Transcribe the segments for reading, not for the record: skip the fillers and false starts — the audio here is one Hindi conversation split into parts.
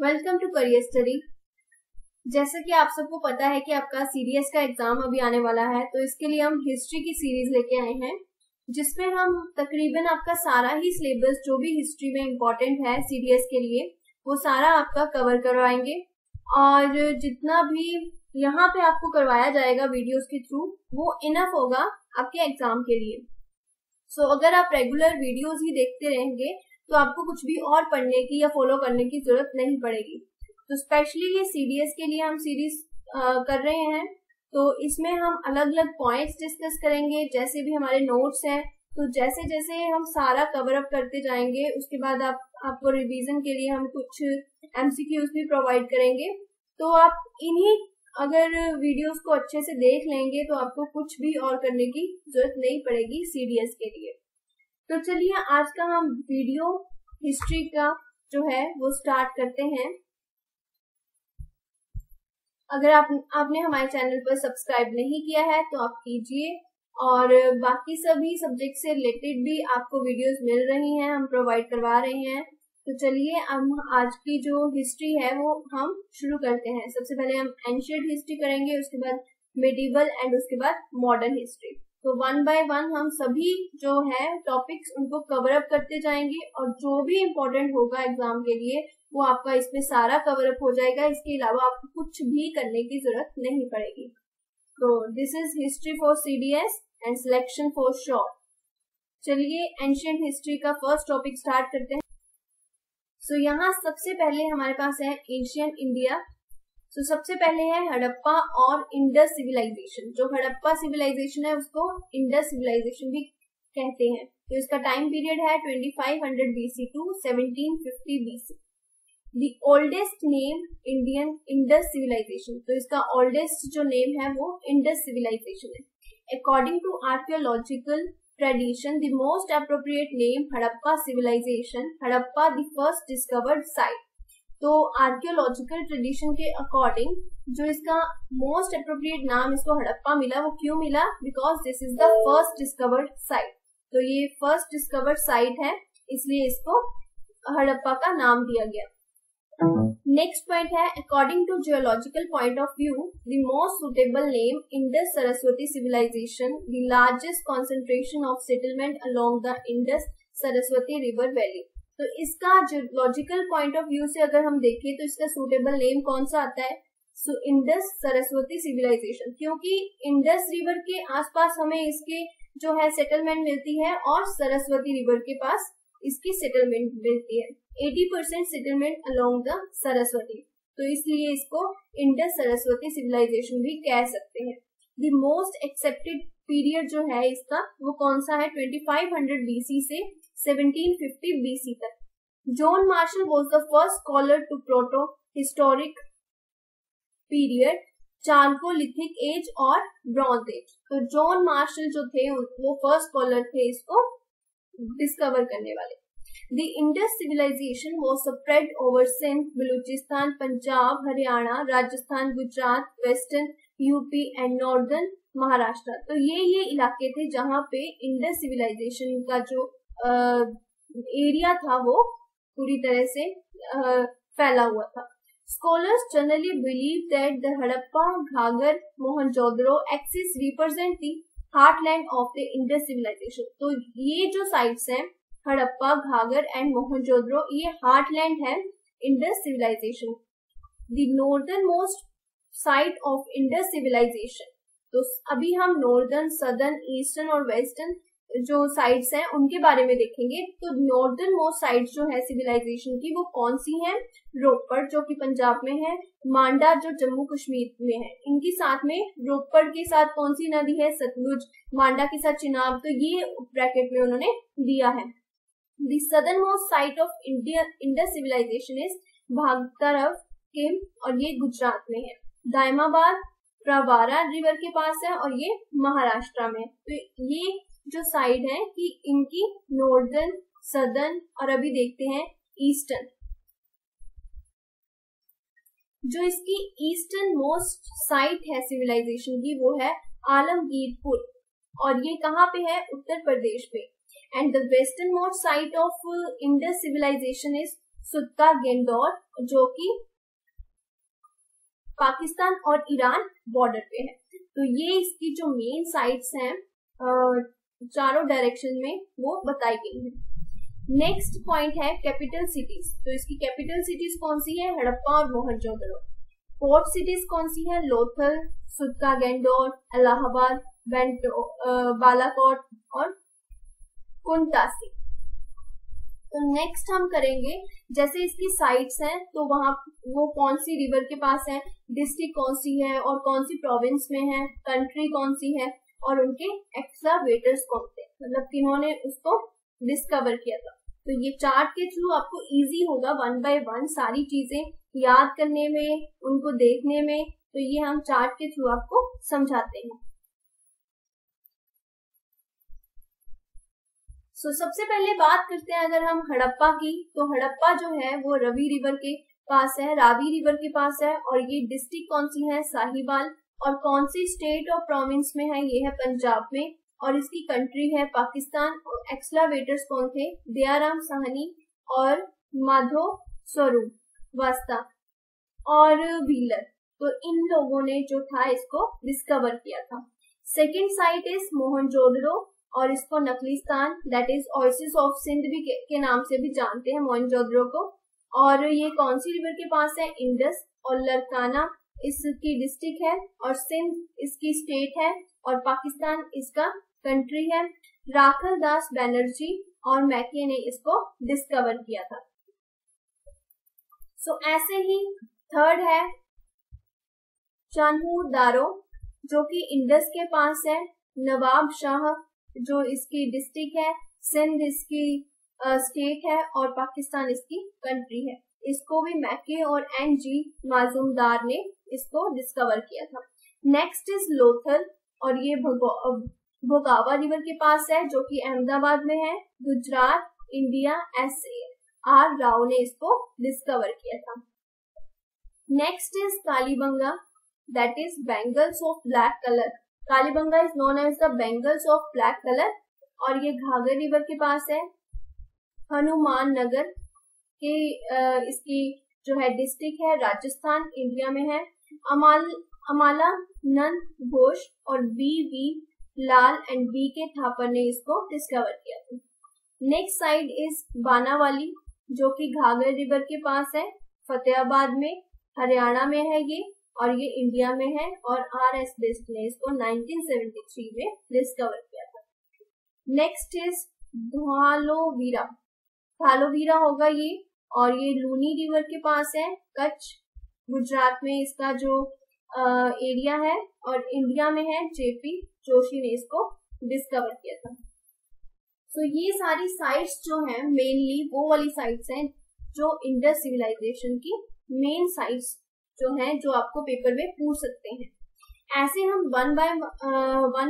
Welcome to career study. जैसा कि आप सबको पता है कि आपका सीडीएस का एग्जाम अभी आने वाला है, तो इसके लिए हम हिस्ट्री की सीरीज लेके आए हैं, जिसमें हम तकरीबन आपका सारा ही सिलेबस जो भी हिस्ट्री में इम्पोर्टेंट है सीडीएस के लिए वो सारा आपका कवर करवाएंगे। और जितना भी यहाँ पे आपको करवाया जाएगा वीडियोस के थ्रू वो इनफ होगा आपके एग्जाम के लिए। सो अगर आप रेगुलर वीडियोस ही देखते रहेंगे तो आपको कुछ भी और पढ़ने की या फॉलो करने की जरूरत नहीं पड़ेगी। तो स्पेशली ये सीडीएस के लिए हम सीरीज कर रहे हैं, तो इसमें हम अलग अलग पॉइंट्स डिस्कस करेंगे, जैसे भी हमारे नोट्स हैं। तो जैसे जैसे हम सारा कवर अप करते जाएंगे उसके बाद आपको रिवीजन के लिए हम कुछ एमसीक्यूज भी प्रोवाइड करेंगे। तो आप इन्हीं अगर वीडियोस को अच्छे से देख लेंगे तो आपको कुछ भी और करने की जरूरत नहीं पड़ेगी सीडीएस के लिए। तो चलिए आज का हम वीडियो हिस्ट्री का जो है वो स्टार्ट करते हैं। अगर आपने हमारे चैनल पर सब्सक्राइब नहीं किया है तो आप कीजिए, और बाकी सभी सब्जेक्ट से रिलेटेड भी आपको वीडियोस मिल रही हैं, हम प्रोवाइड करवा रहे हैं। तो चलिए हम आज की जो हिस्ट्री है वो हम शुरू करते हैं। सबसे पहले हम एंशिएंट हिस्ट्री करेंगे, उसके बाद मेडिवल एंड उसके बाद मॉडर्न हिस्ट्री। तो वन बाय वन हम सभी जो है टॉपिक्स उनको कवर अप करते जाएंगे, और जो भी इम्पोर्टेंट होगा एग्जाम के लिए वो आपका इसमें सारा कवर अप हो जाएगा। इसके अलावा आपको कुछ भी करने की जरूरत नहीं पड़ेगी। तो this is history for CDS and selection for short. चलिए एंशिएंट हिस्ट्री का फर्स्ट टॉपिक स्टार्ट करते हैं। सो यहाँ सबसे पहले हमारे पास है एंशिएंट इंडिया। तो सबसे पहले है हड़प्पा और इंडस सिविलाइजेशन। जो हड़प्पा सिविलाइजेशन है उसको इंडस सिविलाइजेशन भी कहते हैं। तो इसका टाइम पीरियड है 2500 BC to 1750 BC। The oldest name Indian Indus civilisation. तो इसका ओल्डेस्ट जो नेम है वो इंडस सिविलाइजेशन है। According to archaeological tradition the most appropriate name Harappa civilisation, Harappa the first discovered site. तो आर्कियोलॉजिकल ट्रेडिशन के अकॉर्डिंग जो इसका मोस्ट अप्रोप्रिएट नाम इसको हड़प्पा मिला, वो क्यों मिला? Because this is the first discovered site. तो ये फर्स्ट डिस्कवर्ड साइट है, इसलिए इसको हड़प्पा का नाम दिया गया। नेक्स्ट पॉइंट है according to geological point of view the most suitable name Indus Saraswati civilisation, the largest concentration of settlement along the Indus Saraswati river valley. तो इसका जियोलॉजिकल पॉइंट ऑफ व्यू से अगर हम देखें तो इसका सूटेबल नेम कौन सा आता है? इंडस सरस्वती सिविलाइजेशन, क्योंकि इंडस रिवर के आसपास हमें इसके जो है सेटलमेंट मिलती है और सरस्वती रिवर के पास इसकी सेटलमेंट मिलती है। 80% सेटलमेंट अलोंग द सरस्वती, तो इसलिए इसको इंडस सरस्वती सिविलाइजेशन भी कह सकते हैं। द मोस्ट एक्सेप्टेड पीरियड जो है इसका वो कौन सा है? 2500 BC से 1750 BC तक। John Marshall was the first scholar to proto historic period, chalcolithic age और ब्रॉन्ज एज। तो जॉन मार्शल जो थे वो फर्स्ट स्कॉलर थे इसको डिस्कवर करने वाले। The Indus civilization was spread over Sindh, Baluchistan, Punjab, Haryana, Rajasthan, Gujarat, Western UP and Northern Maharashtra. तो ये इलाके थे जहाँ पे इंडस सिविलाइजेशन का जो एरिया था वो पूरी तरह से फैला हुआ था। Scholars generally believe that the Harappa, Ghaggar, Mohenjo-daro axis represent the heartland of the Indus civilization। तो ये जो साइट्स हैं हड़प्पा, घाघर एंड मोहनजोदड़ो, ये हार्टलैंड है Indus civilisation. The northern most site of Indus civilisation. तो अभी हम नॉर्दर्न, सदर्न, ईस्टर्न और वेस्टर्न जो साइट्स हैं उनके बारे में देखेंगे। तो नॉर्दर्न मोस्ट साइट जो है सिविलाइजेशन की वो कौन सी है? रोपड़ जो कि पंजाब में है, मांडा जो जम्मू कश्मीर में है, इनके साथ में रोपड़ के साथ कौन सी नदी है? सतलुज, मांडा के साथ चिनाब। तो ये ब्रैकेट में उन्होंने दिया है। The southernmost site of Indus civilization is भागतरव के, और ये गुजरात में है। दायमाबाद प्रवारा रिवर के पास है और ये महाराष्ट्र में। तो ये जो साइड है कि इनकी नॉर्दर्न, सदर्न और अभी देखते हैं ईस्टर्न। जो इसकी ईस्टर्न मोस्ट साइट है सिविलाइजेशन की वो है आलमगीरपुर, और ये कहाँ पे है? उत्तर प्रदेश पे। And the westernmost site of Indus civilization is सुत्ता गेंदौर, जो कि पाकिस्तान और ईरान बॉर्डर पे है। तो ये इसकी जो मेन साइट्स हैं चारों डायरेक्शन में वो बताई गई है। नेक्स्ट पॉइंट है कैपिटल सिटीज। तो इसकी कैपिटल सिटीज कौन सी है? हड़प्पा और मोहनजोदड़ो। पोर्ट सिटीज कौन सी है? लोथल, सुत्ता गेंदौर, इलाहाबाद, बालाकोट और कुंतासी। तो नेक्स्ट हम करेंगे, जैसे इसकी साइट्स हैं तो वहां वो कौन सी रिवर के पास है, डिस्ट्रिक्ट कौन सी है और कौन सी प्रोविंस में है, कंट्री कौन सी है और उनके एक्सकावेटर्स कौन थे, मतलब किन्होंने उसको डिस्कवर किया था। तो ये चार्ट के थ्रू आपको इजी होगा 1 बाय 1 सारी चीजें याद करने में, उनको देखने में। तो ये हम चार्ट के थ्रू आपको समझाते हैं। सबसे पहले बात करते हैं अगर हम हड़प्पा की, तो हड़प्पा जो है वो रवि रिवर के पास है, रावी रिवर के पास है। और ये डिस्ट्रिक्ट कौन सी है? साहिवाल। और कौन सी स्टेट और प्रोविंस में है? ये है पंजाब में। और इसकी कंट्री है पाकिस्तान। और एक्सकावेटर्स कौन थे? दयाराम साहनी और माधो स्वरूप वास्ता और व्हीलर। तो इन लोगों ने जो था इसको डिस्कवर किया था। सेकेंड साइट इज मोहनजोदड़ो और इसको नकलिस्तान that is oasis of Sindh भी के नाम से भी जानते हैं मोहनजोदड़ो को। और ये कौन सी रिवर के पास है? इंडस। और लरकाना इसकी डिस्ट्रिक्ट है और सिंध इसकी स्टेट है और पाकिस्तान इसका कंट्री है। राखल दास बैनर्जी और मैके ने इसको डिस्कवर किया था। ऐसे ही थर्ड है चान्हूर दारो, जो कि इंडस के पास है। नवाब शाह जो इसकी डिस्ट्रिक्ट है, सिंध इसकी स्टेट है और पाकिस्तान इसकी कंट्री है। इसको भी मैके और एन.जी. माजूमदार ने इसको डिस्कवर किया था। नेक्स्ट इज लोथल और ये भोगावा रिवर के पास है, जो कि अहमदाबाद में है, गुजरात, इंडिया। S.A.R. राव ने इसको डिस्कवर किया था। Next is Kalibangan that is bangles of black colour. Kalibangan is known as the bangles of black colour. और ये घाघर रिवर के पास है। हनुमान नगर के इसकी जो है डिस्ट्रिक्ट है, राजस्थान, इंडिया में है। अमाला नंद घोष और B.V. Lal and B.K. Thapar ने इसको डिस्कवर किया था। नेक्स्ट साइड इज बानावाली, जो कि घाघर रिवर के पास है, फतेहाबाद में, हरियाणा में है ये और ये इंडिया में है। और R.S. बिस्ट ने इसको 1973 में डिस्कवर किया था। Next is धालोवीरा। धालोवीरा होगा ये और ये लूनी रिवर के पास है, कच्छ, गुजरात में इसका जो एरिया है और इंडिया में है। J.P. जोशी ने इसको डिस्कवर किया था। ये सारी साइट्स जो हैं मेनली वो वाली साइट्स हैं जो इंडस सिविलाइजेशन की मेन साइट्स जो हैं, जो आपको पेपर में पूछ सकते हैं। ऐसे हम one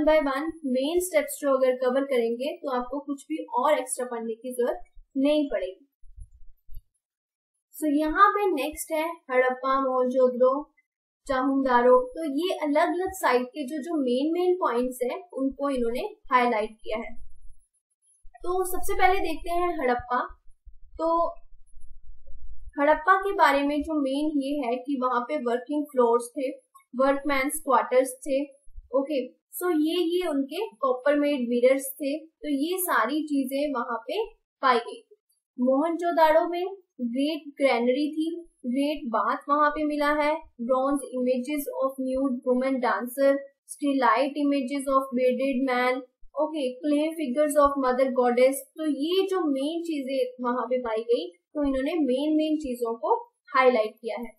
by one main steps जो अगर कवर करेंगे तो आपको कुछ भी और एक्स्ट्रा पढ़ने की जरूरत नहीं पड़ेगी। यहाँ पे नेक्स्ट है हड़प्पा, मोहनजोदड़ो, चाहुंदारो। तो ये अलग अलग साइट के जो मेन पॉइंट्स हैं उनको इन्होंने हाईलाइट किया है। तो सबसे पहले देखते हैं हड़प्पा। तो हड़प्पा के बारे में जो मेन ये है कि वहां पे वर्किंग फ्लोर्स थे, वर्कमैन्स क्वार्टर्स थे। ओके, ये उनके कॉपर मेड मिरर्स थे। तो ये सारी चीजें वहां पे पाई गई। मोहनजोदाड़ो में ग्रेट ग्रैनरी थी, ग्रेट बाथ वहां पे मिला है, bronze images of nude women dancer, steatite images of bearded man, okay, clay figures of mother goddess. तो ये जो मेन चीजें वहां पे पाई गई, तो इन्होंने मेन चीजों को हाईलाइट किया है।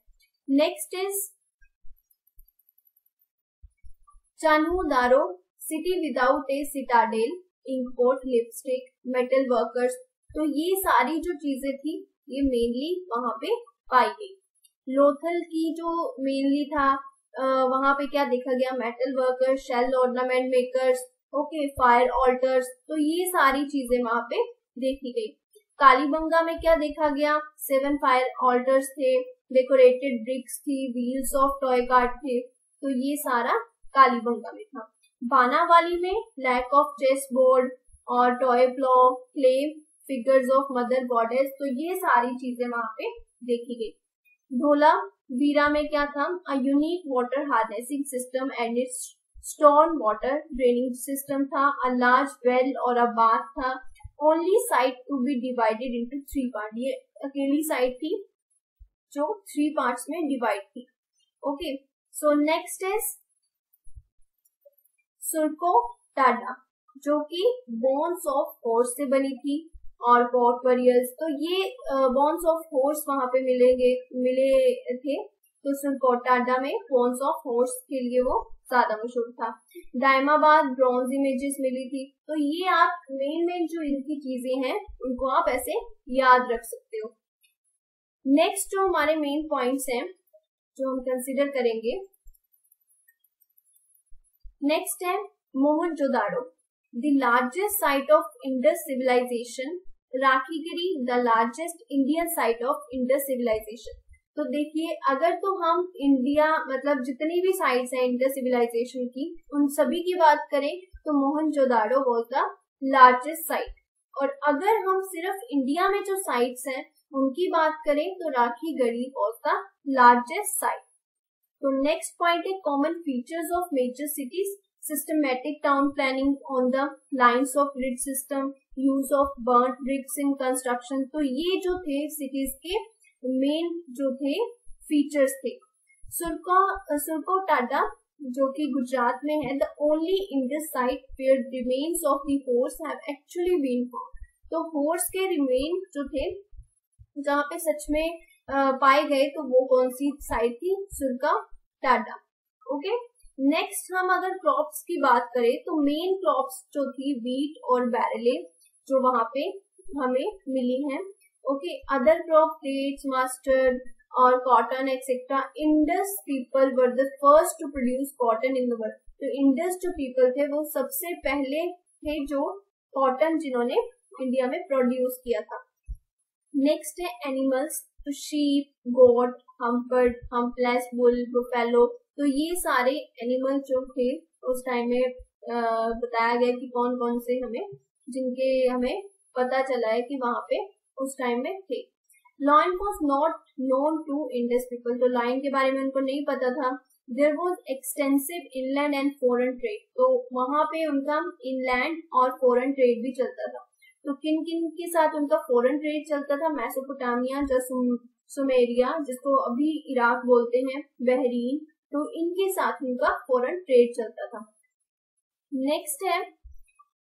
Next is Chanhudaro, city without a citadel, inkpot, lipstick, metal workers. तो ये सारी जो चीजें थी ये मेनली वहां पे पाई गई। लोथल की जो मेनली था वहां पे क्या देखा गया? Metal workers, shell ornament makers, okay, fire altars. तो ये सारी चीजें वहां पे देखी गई। कालीबंगा में क्या देखा गया? 7 फायर ऑल्टर्स थे, डेकोरेटेड ब्रिक्स थी, व्हील्स ऑफ टॉय कार्ट थे। तो ये सारा कालीबंगा में था। बानावाली में लैक ऑफ चेस बोर्ड और toy plough, clay figures of mother goddess, तो ये सारी चीजें वहां पे देखी गई। धोलावीरा में क्या था, a unique water harnessing system and its storm water draining system था, अ लार्ज वेल और अ बाथ था, only site to be divided into 3 part, ये अकेली साइट थी जो 3 पार्ट्स में डिवाइड थी। Okay, so next is Surkotada, जो कि बोन्स ऑफ हॉर्स से बनी थी और पॉटवरियर्स, तो ये बोन्स ऑफ हॉर्स वहां पे मिले थे, तो सुरकोटाडा में बोन्स ऑफ हॉर्स के लिए वो ज्यादा मशहूर था। दायमाबाद ब्रॉन्ज इमेजेस मिली थी, तो ये आप मेन जो इनकी चीजें हैं उनको आप ऐसे याद रख सकते हो। नेक्स्ट जो हमारे मेन पॉइंट्स हैं जो हम कंसिडर करेंगे, नेक्स्ट है Mohenjodaro, the largest site of Indus civilisation, Rakhigarhi the largest Indian site of Indus civilisation. तो देखिए, अगर तो हम इंडिया मतलब जितनी भी साइट्स हैं इंडस सिविलाइजेशन की, उन सभी की बात करें तो Mohenjodaro was the largest site, और अगर हम सिर्फ इंडिया में जो साइट्स हैं उनकी बात करें तो Rakhigarhi was the largest site. तो नेक्स्ट पॉइंट है common features of major cities, systematic town planning on the lines of grid system, use of burnt bricks in construction, तो ये जो थे सिटीज के मेन जो थे फीचर्स थे। सुरकोटाडा जो कि गुजरात में है, the only Indus site where remains of the horse have actually been found, तो हॉर्स के रिमेन जो थे जहाँ पे सच में पाए गए, तो वो कौन सी साइट थी, सुरकोटाडा। ओके, नेक्स्ट हम अगर क्रॉप्स की बात करें तो मेन क्रॉप्स जो थी वीट और बैरले जो वहां पे हमें मिली हैं। Okay, other crop dates, mustard और cotton etcetera. Indus people were the first to produce cotton in the world, तो इंडस जो पीपल थे वो सबसे पहले थे जो कॉटन जिन्होंने इंडिया में प्रोड्यूस किया था। नेक्स्ट है एनिमल्स, तो शीप, गोट, हम्पर्ड, हम्पलेस बुल, बुफेलो, तो ये सारे एनिमल जो थे उस टाइम में बताया गया कि कौन कौन से हमें जिनके हमें पता चला है कि वहां पे उस टाइम में थे। Lion was not known to Indus people, तो लायन के बारे में उनको नहीं पता था। There was extensive inland and foreign trade, तो वहां पे उनका इनलैंड और फॉरेन ट्रेड भी चलता था। तो किन किन के साथ उनका फॉरेन ट्रेड चलता था, मेसोपोटामिया, सुमेरिया जिसको अभी इराक बोलते हैं, बहरीन, तो इनके साथ उनका फॉरेन ट्रेड चलता था। नेक्स्ट है,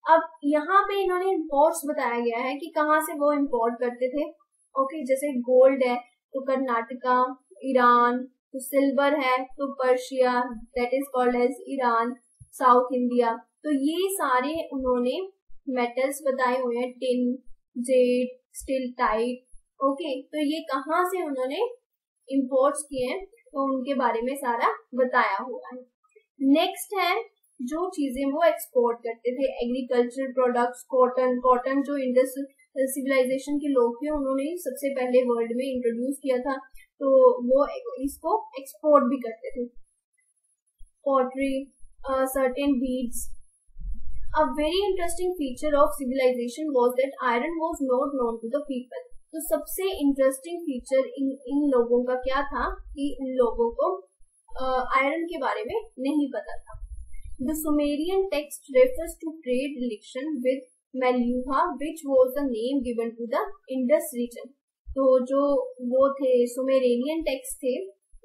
अब यहाँ पे इन्होंने इम्पोर्ट्स बताया गया है कि कहाँ से वो इम्पोर्ट करते थे। ओके, जैसे गोल्ड है तो कर्नाटका, ईरान, तो सिल्वर है तो Persia, that is called as Iran, south India, तो ये सारे उन्होंने मेटल्स बताए हुए हैं, टिन, जेड, स्टिलटाइट। ओके, तो ये कहाँ से उन्होंने इम्पोर्ट्स किए हैं तो उनके बारे में सारा बताया हुआ है। नेक्स्ट है जो चीजें वो एक्सपोर्ट करते थे, एग्रीकल्चर प्रोडक्ट्स, कॉटन जो इंडस सिविलाइजेशन के लोग थे उन्होंने सबसे पहले वर्ल्ड में इंट्रोड्यूस किया था, तो वो इसको एक्सपोर्ट भी करते थे। Pottery, certain beads. A very interesting feature of civilisation was that iron was not known to the people, तो सबसे इंटरेस्टिंग फीचर इन लोगों का क्या था कि इन लोगों को आयरन के बारे में नहीं पता था। The Sumerian text refers to trade relation with Meluha, which was the name given to the Indus region. तो जो वो थे सुमेरेनियन टेक्स्ट थे,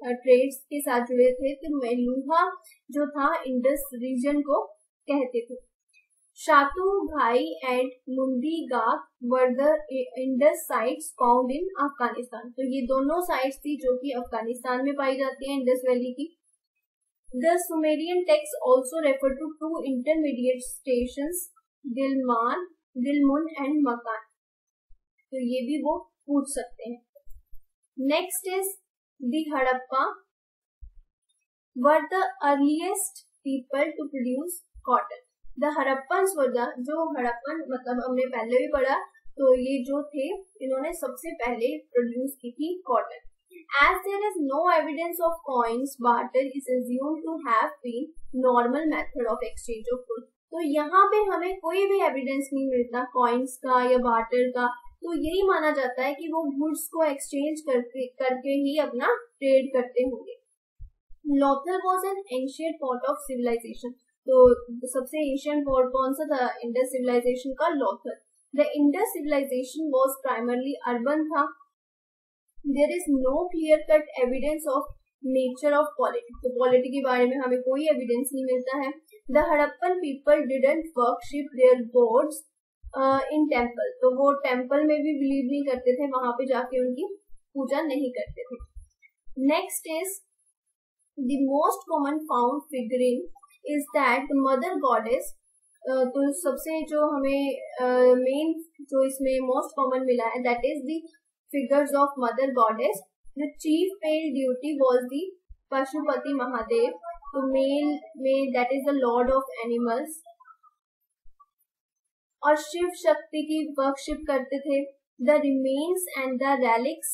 ट्रेड्स के साथ जुड़े थे, तो मेलुहा जो था इंडस रीजन को कहते थे। शातु घाई and Mundigak were the Indus sites found in Afghanistan, तो ये दोनों साइट्स थी जो कि अफगानिस्तान में पाई जाती है इंडस वैली की। The Sumerian texts also refer to two intermediate stations, Dilmun and Makan, तो ये भी वो पूछ सकते हैं। Next is the Harappa were the earliest people to produce cotton. The Harappans were the, जो हड़प्पन मतलब हमने पहले भी पढ़ा, तो ये जो थे इन्होंने सबसे पहले प्रोड्यूस की थी cotton. As there is no evidence of coins, barter is assumed to have been normal method of exchange of goods. तो यहाँ पे हमें कोई भी एविडेंस नहीं मिलता कॉइन्स का या बार्टर का, तो यही माना जाता है कि वो गुड्स को एक्सचेंज करके ही अपना ट्रेड करते होंगे। Lothal was an ancient port of civilisation, तो सबसे एंशियंट पोर्ट कौन सा था? इंडस सिविलाइजेशन का Lothal. The Indus civilization was primarily urban था। There is no clear cut evidence of nature of polity, तो पॉलिटी के बारे में हमें कोई एविडेंस नहीं मिलता है। The Harappan people didn't worship their gods in temple, तो वो टेम्पल में भी बिलीव नहीं करते थे, वहां पे जाके उनकी पूजा नहीं करते थे। Next is the most common found figuring is that the mother goddess, तो सबसे जो हमें मेन जो इसमें मोस्ट कॉमन मिला है that is the figures of mother goddess. The chief male deity was the Pashupati Mahadev, तो मेल में that is the lord of animals, और शिव शक्ति की वर्शिप करते थे। The remains and the relics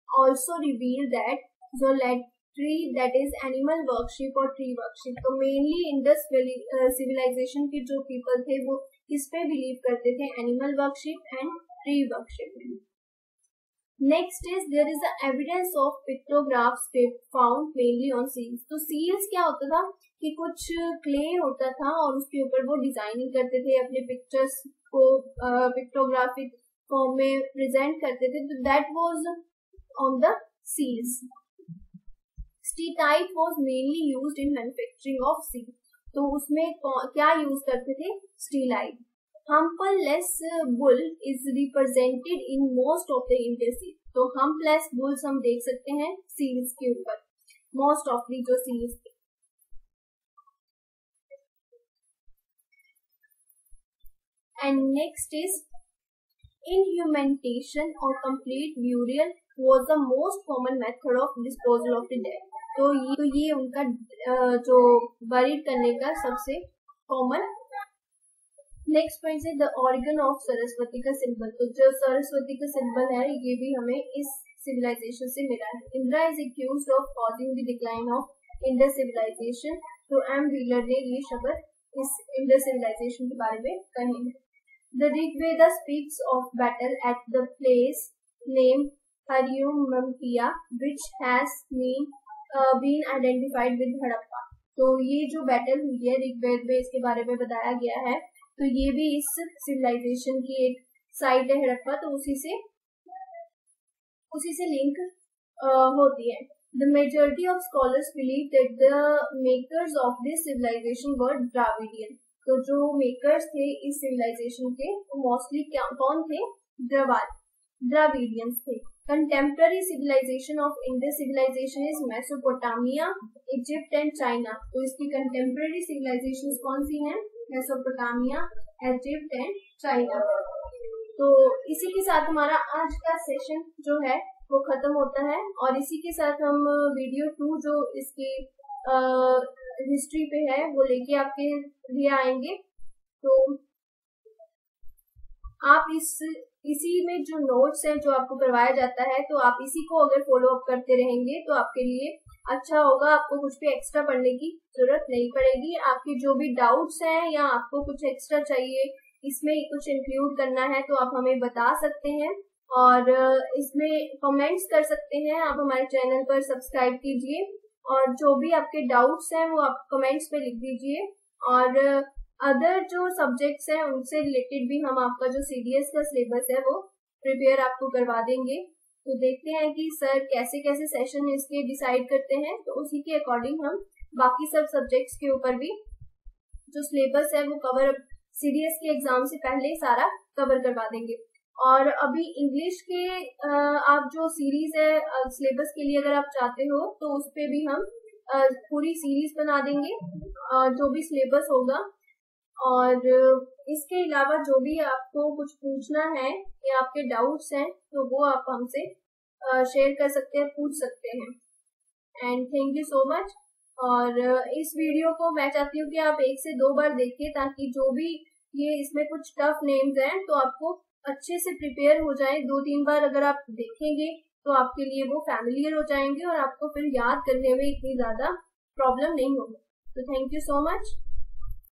also reveal that zoolatry that is animal worship और ट्री वर्शिप, तो मेनली इंडस सिविलाइजेशन के जो पीपल थे वो किस पे बिलीव करते थे? Animal worship and tree worship में। Next is there is evidence of pictographs found mainly on seals, तो सील्स क्या होता था कि कुछ क्ले होता था और उसके ऊपर वो डिजाइनिंग करते थे, अपने पिक्चर्स को पिक्टोग्राफिक फॉर्म में प्रेजेंट करते थे, तो that was on the seals. Steatite was mainly used in manufacturing of seal, तो उसमें क्या यूज करते थे? स्टीलाइट। Hump-less bull is represented in most of the Indian seals, तो hump-less bulls हम देख सकते हैं seals के ऊपर, most of the जो seals थे। And next is inhumation or complete burial was the most common method of disposal of the dead, तो ये उनका जो बरीड करने का सबसे कॉमन। नेक्स्ट पॉइंट है द ऑर्गन ऑफ सरस्वती का सिंबल, तो जो सरस्वती का सिंबल है ये भी हमें इस सिविलाइजेशन से मिला है। Indra is accused of causing the decline of Indus civilisation, तो एम व्हीलर ने ये शब्द इस इंडस सिविलाइजेशन के बारे में कहे हैं। The Rigveda speaks of battle at the place name Hariyupiya which has been identified with Harappa, तो ये जो बैटल हुई है ऋग्वेद में इसके बारे में बताया गया है, तो ये भी इस सिविलाइजेशन की एक साइट है हड़प्पा, तो उसी से लिंक होती है। The majority of scholars believe that the makers of this civilisation were Dravidian, तो जो मेकर्स थे इस सिविलाइजेशन के मोस्टली कौन थे? द्राविडियंस थे। Contemporary civilisation of Indus civilisation is Mesopotamia, Egypt and China, तो इसकी कंटेम्पररी सिविलाइजेशन कौन सी हैं? Mesopotamia, Egypt and China. तो इसी के साथ हमारा आज का सेशन जो है वो खत्म होता है, और इसी के साथ हम वीडियो 2 जो इसकी हिस्ट्री पे है वो लेके आपके लिए आएंगे। तो आप इसी में जो नोट्स हैं जो आपको करवाया जाता है, तो आप इसी को अगर फॉलो अप करते रहेंगे तो आपके लिए अच्छा होगा, आपको कुछ भी एक्स्ट्रा पढ़ने की जरूरत नहीं पड़ेगी। आपकी जो भी डाउट्स हैं या आपको कुछ एक्स्ट्रा चाहिए, इसमें कुछ इंक्लूड करना है, तो आप हमें बता सकते हैं और इसमें कमेंट्स कर सकते हैं। आप हमारे चैनल पर सब्सक्राइब कीजिए और जो भी आपके डाउट्स हैं वो आप कमेंट्स पे लिख दीजिए, और अदर जो सब्जेक्ट्स हैं उनसे रिलेटेड भी हम आपका जो सीडीएस का सिलेबस है वो प्रिपेयर आपको करवा देंगे। तो देखते हैं कि सर कैसे कैसे सेशन इसके डिसाइड करते हैं, तो उसी के अकॉर्डिंग हम बाकी सब सब्जेक्ट्स के ऊपर भी जो सिलेबस है वो कवर सीडीएस के एग्जाम से पहले सारा कवर करवा देंगे। और अभी इंग्लिश के आप जो सीरीज है सिलेबस के लिए अगर आप चाहते हो तो उस पे भी हम पूरी सीरीज बना देंगे जो भी सिलेबस होगा। और इसके अलावा जो भी आपको कुछ पूछना है या आपके डाउट्स हैं तो वो आप हमसे शेयर कर सकते हैं, पूछ सकते हैं। And thank you so much. और इस वीडियो को मैं चाहती हूँ कि आप 1 से 2 बार देखिए, ताकि जो भी ये इसमें कुछ टफ नेम्स हैं तो आपको अच्छे से प्रिपेयर हो जाए। 2-3 बार अगर आप देखेंगे तो आपके लिए वो फैमिलियर हो जाएंगे और आपको फिर याद करने में इतनी ज्यादा प्रॉब्लम नहीं होगी। तो थैंक यू सो मच।